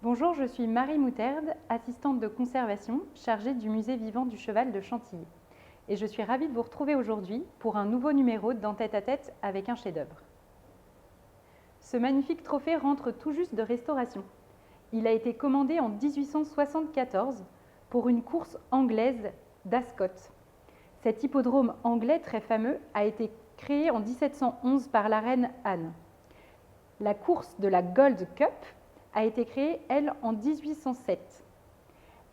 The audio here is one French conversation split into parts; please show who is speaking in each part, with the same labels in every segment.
Speaker 1: Bonjour, je suis Marie Moutarde, assistante de conservation chargée du musée vivant du cheval de Chantilly. Et je suis ravie de vous retrouver aujourd'hui pour un nouveau numéro d'En tête à tête avec un chef-d'œuvre. Ce magnifique trophée rentre tout juste de restauration. Il a été commandé en 1874 pour une course anglaise d'Ascot. Cet hippodrome anglais très fameux a été créé en 1711 par la reine Anne. La course de la Gold Cup a été créée, elle, en 1807.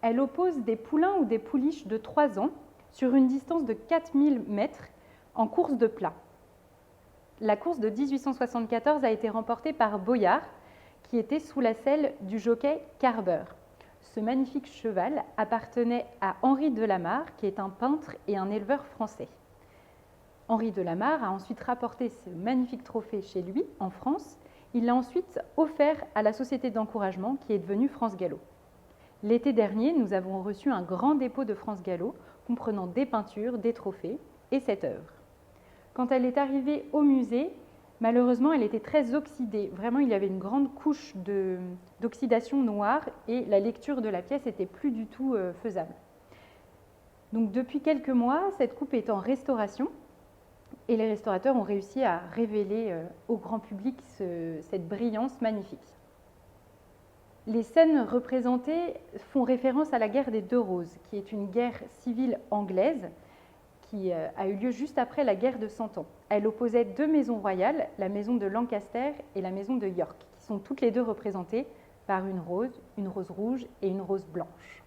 Speaker 1: Elle oppose des poulains ou des pouliches de 3 ans sur une distance de 4000 mètres en course de plat. La course de 1874 a été remportée par Boyard, qui était sous la selle du jockey Carver. Ce magnifique cheval appartenait à Henri de La Mare, qui est un peintre et un éleveur français. Henri de La Mare a ensuite rapporté ce magnifique trophée chez lui, en France. Il l'a ensuite offert à la société d'encouragement qui est devenue France Gallo. L'été dernier, nous avons reçu un grand dépôt de France Gallo comprenant des peintures, des trophées et cette œuvre. Quand elle est arrivée au musée, malheureusement, elle était très oxydée. Vraiment, il y avait une grande couche d'oxydation noire et la lecture de la pièce n'était plus du tout faisable. Donc, depuis quelques mois, cette coupe est en restauration. Et les restaurateurs ont réussi à révéler au grand public cette brillance magnifique. Les scènes représentées font référence à la guerre des Deux Roses, qui est une guerre civile anglaise qui a eu lieu juste après la guerre de 100 ans. Elle opposait 2 maisons royales, la maison de Lancaster et la maison de York, qui sont toutes les deux représentées par une rose rouge et une rose blanche.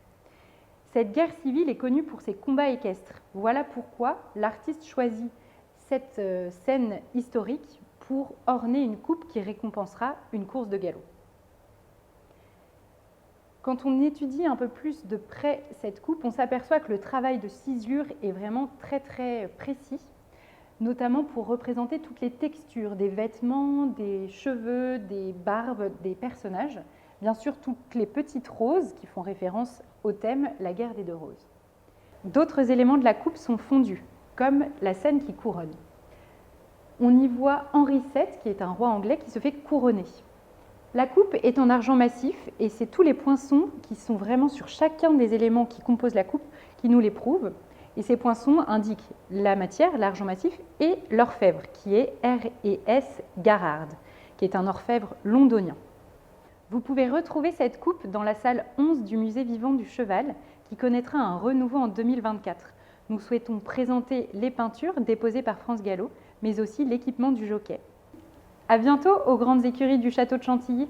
Speaker 1: Cette guerre civile est connue pour ses combats équestres. Voilà pourquoi l'artiste choisit cette scène historique pour orner une coupe qui récompensera une course de galop. Quand on étudie un peu plus de près cette coupe, on s'aperçoit que le travail de ciselure est vraiment très très précis, notamment pour représenter toutes les textures des vêtements, des cheveux, des barbes des personnages, bien sûr toutes les petites roses qui font référence au thème La guerre des Deux Roses. D'autres éléments de la coupe sont fondus, comme la scène qui couronne. On y voit Henri VII, qui est un roi anglais, qui se fait couronner. La coupe est en argent massif et c'est tous les poinçons qui sont vraiment sur chacun des éléments qui composent la coupe qui nous les prouvent. Et ces poinçons indiquent la matière, l'argent massif, et l'orfèvre, qui est R&S Garrard, qui est un orfèvre londonien. Vous pouvez retrouver cette coupe dans la salle 11 du musée vivant du cheval, qui connaîtra un renouveau en 2024. Nous souhaitons présenter les peintures déposées par France Gallo, mais aussi l'équipement du jockey. À bientôt aux grandes écuries du château de Chantilly.